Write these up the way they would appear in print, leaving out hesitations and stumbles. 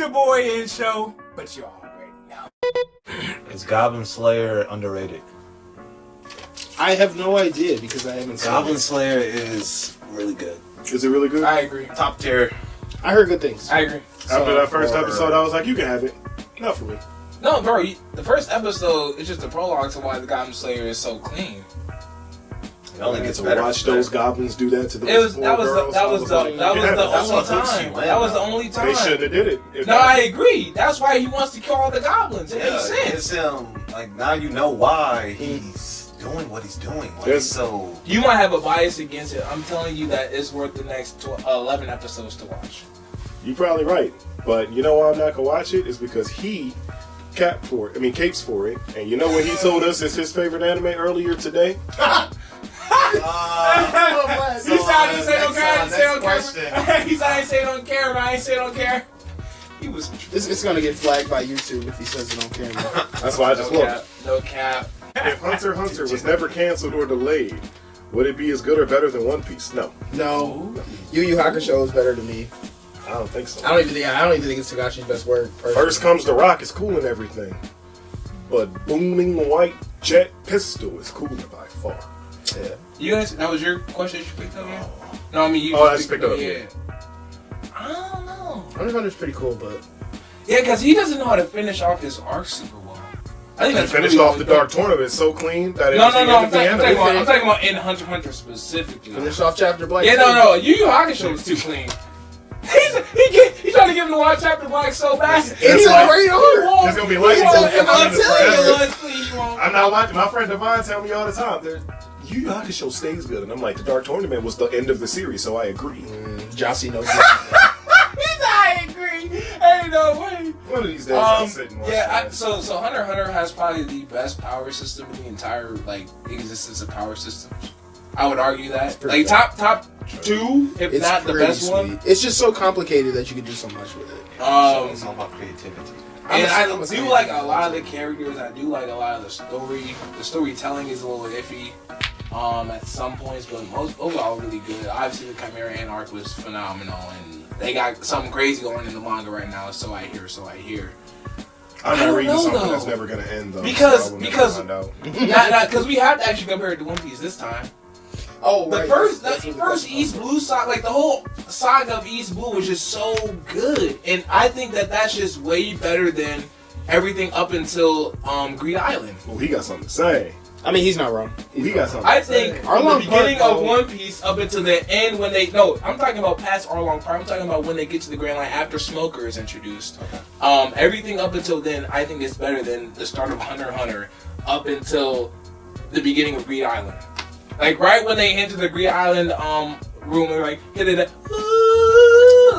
your boy in show, but you already know. Is Goblin Slayer underrated? I have no idea because I haven't seen Goblin it. Slayer is really good. Is it really good? I agree. Top tier. I heard good things. I agree. After that first episode, I was like, you can have it. Not for me. No, bro, the first episode is just a prologue to why the Goblin Slayer is so clean. It only gets to better. watch those goblins do that to those It was poor that was girls. that was the only what time. makes you win, That was the though. only time. They shouldn't have did it. If No, that- I agree. That's why he wants to kill all the goblins. It makes sense. It's him. Like now you know why he's doing what he's doing. Like, There's- so You might have a bias against it. I'm telling you that it's worth the next 11 episodes to watch. You're probably right. But you know why I'm not going to watch it? Is because he capes for it. And you know what he told us is his favorite anime earlier today? He said I didn't say don't care. I didn't say don't care. He said I didn't say don't care, but I ain't say don't care. He was. It's gonna get flagged by YouTube if he says it on camera. That's why I just looked. No cap. If Hunter x Hunter was never canceled or delayed, would it be as good or better than One Piece? No. No, Yu Yu Hakusho is better than me. I don't think so. I don't even think it's Tagashi's best work. Personally. First comes the rock is cool and everything. But booming white jet pistol is cooler by far. Yeah. You guys, that was your question you picked up, yeah? No, I mean you. I just picked it up. Yeah. I don't know. Hunter x Hunter's pretty cool, but Yeah, because he doesn't know how to finish off his arc super well. I think He that's finished really off all the he did. Dark Tournament so clean that it No, was the no, end no. I'm of the anime. talking about in Hunter x Hunter specifically. finish off chapter Black. Yeah, no. Yu Yu Hakusho was too clean. He's trying to give him the watch chapter Black so bad. It's a great arc. There's gonna be legends won't. of him I'm in this telling you, forever. Lance, please, you won't. I'm not watching. My friend Devon tell me all the time. Yu Yu Hakusho stays good, and I'm like, the Dark Tournament was the end of the series, so I agree. Jossie knows. I agree. Ain't no way. One of these days, I'll sit and watch that. So Hunter x Hunter has probably the best power system in the entire existence of power systems. I would argue that pretty top two, if It's not the pretty best sweet. one. It's just so complicated that you can do so much with it. it's all about creativity. And I I'm a do fan. like a lot of the characters. I do like a lot of the story. The storytelling is a little iffy at some points, but overall really good. Obviously, the Chimera Ant arc was phenomenal, and they got something crazy going in the manga right now. So I hear. I'm I not don't reading know, something though. that's never gonna end though. Because- so I will never because- find out. Not because we have to actually compare it to One Piece this time. Oh, The right. first That's what the first best East part. Blue saga, like the whole saga of East Blue was just so good, and I think that's just way better than everything up until Greed Island. Well, he got something to say. I mean, he's not wrong. He got something I to say. think from the Arlong beginning Park, of though- One Piece up until the end when I'm talking about past Arlong Park. I'm talking about when they get to the Grand Line after Smoker is introduced. Everything up until then, I think is better than the start of Hunter x Hunter up until the beginning of Greed Island. Like right when they enter the Greed Island room and like hit it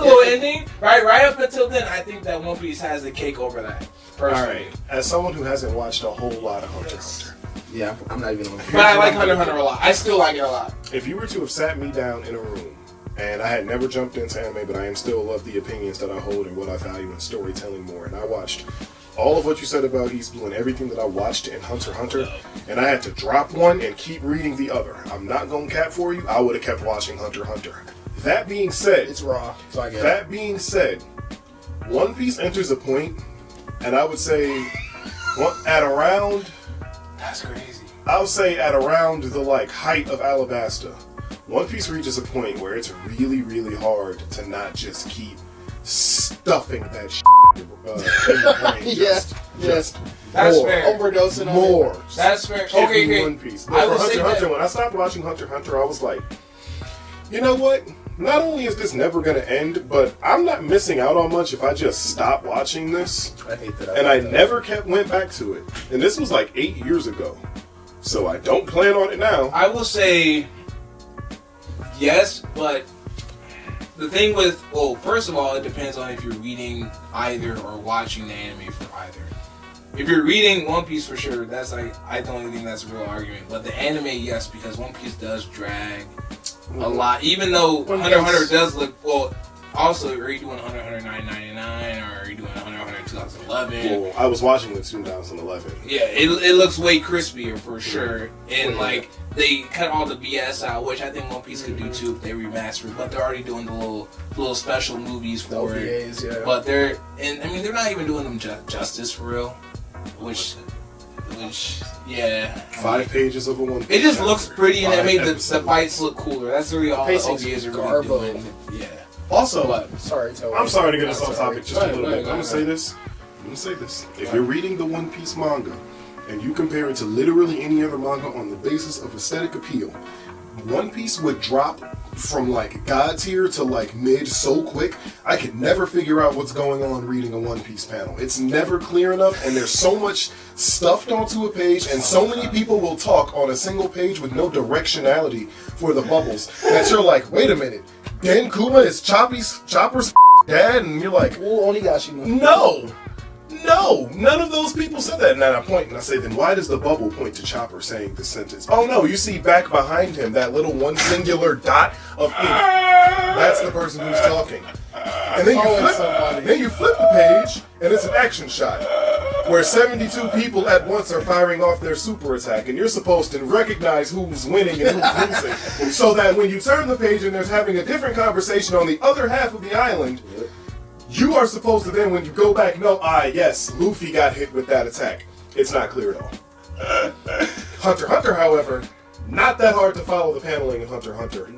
little ending. Right up until then, I think that One Piece has the cake over that. All Personally. right. As someone who hasn't watched a whole lot of Hunter x Hunter, Yeah, I'm not even on. But I like Hunter x Hunter a lot. I still like it a lot. if you were to have sat me down in a room, and I had never jumped into anime, but I am still of the opinions that I hold and what I value in storytelling more, and I watched all of what you said about East Blue and everything that I watched in Hunter x Hunter, and I had to drop one and keep reading the other. I'm not going to cap for you. I would have kept watching Hunter x Hunter. That being said, It's raw, so I get it. that being said, One Piece enters a point, and I would say at around, That's crazy. I would say at around the height of Alabasta, One Piece reaches a point where it's really, really hard to not just keep stuffing that shit in your brain. Yes. That's more. fair. Overdosing on More. it. That's fair. Give Okay, me okay. One Piece. But I for will Hunter say x Hunter, that. when I stopped watching Hunter x Hunter, I was like, you know what? Not only is this never going to end, but I'm not missing out on much if I just stop watching this. I hate that. And I never went back to it. And this was like 8 years ago. So I don't plan on it now. I will say yes, but the thing with, well, first of all, it depends on if you're reading either or watching the anime for either. If you're reading One Piece for sure, that's I don't think that's a real argument. But the anime, yes, because One Piece does drag a lot. Even though Hunter x Hunter does look, well, also, are you doing Hunter x Hunter 999 or are you doing Hunter x Hunter 2011. Well, I was watching the 2011. Yeah, it looks way crispier for sure. And like they cut all the BS out, which I think One Piece could do too if they remaster it. But they're already doing the little special movies for it. OVAs, yeah. But they're not even doing them justice for real. Which yeah. 5 pages of a One Piece. It just looks pretty and it made the episodes. fights look cooler. That's really all the pacing's OVAs are really garbo. doing. Yeah. Also, Sorry, Toby. I'm sorry to get us off Sorry. topic just a little bit. Go I'm ahead. gonna say this. If you're reading the One Piece manga and you compare it to literally any other manga on the basis of aesthetic appeal, One Piece would drop from like God tier to like mid so quick. I could never figure out what's going on reading a One Piece panel. It's never clear enough, and there's so much stuffed onto a page, and so many people will talk on a single page with no directionality for the bubbles that you're like, wait a minute, Dan Kuma is Chopper's dad, and you're like, Ooh, Onigashi. no, none of those people said that. And then I point and I say, then why does the bubble point to Chopper saying this sentence? Oh no, you see back behind him that little one singular dot of ink. That's the person who's talking. And then you flip the page, and it's an action shot where 72 people at once are firing off their super attack, and you're supposed to recognize who's winning and who's losing, so that when you turn the page and there's having a different conversation on the other half of the island, you are supposed to then, when you go back, know, yes, Luffy got hit with that attack. It's not clear at all. Hunter x Hunter, however, not that hard to follow the paneling in Hunter x Hunter.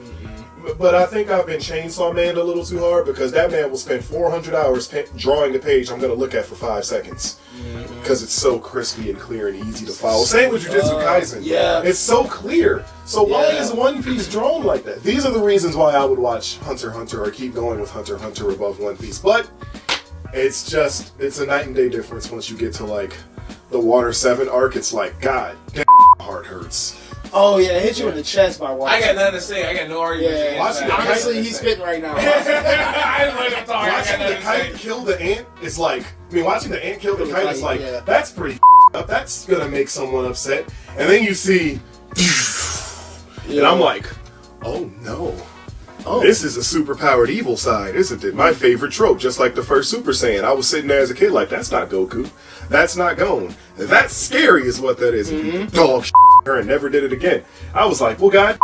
But I think I've been Chainsaw Man a little too hard, because that man will spend 400 hours drawing a page I'm going to look at for 5 seconds. Because it's so crispy and clear and easy to follow. Same with Jujutsu Kaisen. Yeah. It's so clear. So why is One Piece drawn like that? These are the reasons why I would watch Hunter x Hunter or keep going with Hunter x Hunter above One Piece. But it's a night and day difference once you get to like the Water 7 arc. It's like, God damn, my heart hurts. Oh yeah, it hit you in the chest by watching. I got nothing to say. I got no argument. Yeah, Watching the honestly, kite- he's spitting right now. I didn't let him talk. I got Watching the nothing to kite say. kill the ant is like, watching the ant kill the kite is like, Yeah. that's pretty up. That's gonna make someone upset. And then you see, and I'm like, oh no. Oh. This is a superpowered evil side, isn't it? My favorite trope, just like the first Super Saiyan. I was sitting there as a kid like, that's not Goku. That's not Gon. That's scary is what that is. Dog her and never did it again. I was like, well, God.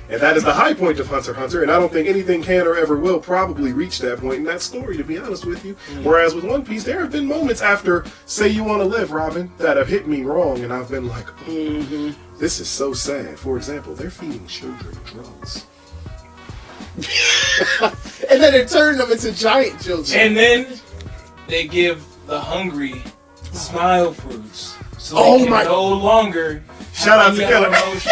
And that is the high point of Hunter x Hunter, and I don't think anything can or ever will probably reach that point in that story, to be honest with you. Whereas with One Piece, there have been moments after Say You Want to Live, Robin, that have hit me wrong, and I've been like, oh, this is so sad. For example, they're feeding children drugs. And then it turned them into giant children. And then they give the hungry smile fruits, so Oh they can my- no longer. Shout out to any other Keller. emotion.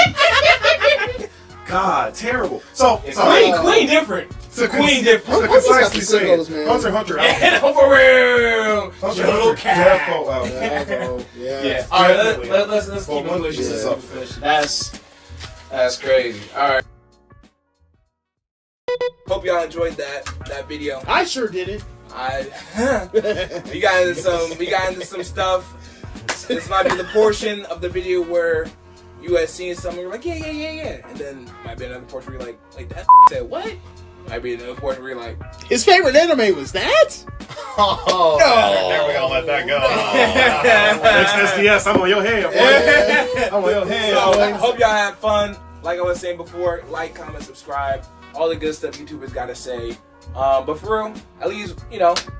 God, terrible. So, Queen different. to Queen different. To One Piece got concisely the say, signals, man. Hunter x Hunter out. And for real, Hunter little x Hunter cat. defo out. Yeah, bro. Yeah. Yeah. All right, Definitely. let's Well, keep it One pushing. Piece is up. That's crazy. All right. Hope y'all enjoyed that video. I sure did it. We got into some stuff. This might be the portion of the video where you had seen something, you're like, yeah, and then might be another portion where you're like that said what? Might be another portion where you're like, His favorite anime was that? Oh, No. never gonna let that go. Next S.D.S, I'm on your head, boy. I'm on your head, so I boy. hope y'all had fun. Like I was saying before, like, comment, subscribe, all the good stuff YouTubers gotta say. But for real, at least,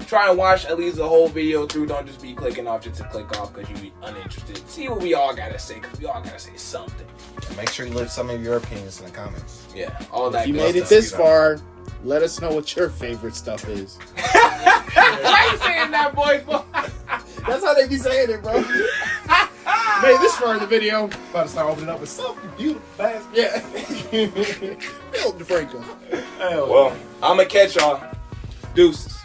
try and watch at least the whole video through. Don't just be clicking off just to click off because you're uninterested. See what we all gotta say, because we all gotta say something. And make sure you leave some of your opinions in the comments. Yeah, all that If you good made it stuff. this far, let us know what your favorite stuff is. Why you saying that, boy? That's how they be saying it, bro. Made this far in the video. About to start opening up with something beautiful, fast. Yeah. Build the Franco. Well, I'm gonna catch y'all. Deuces.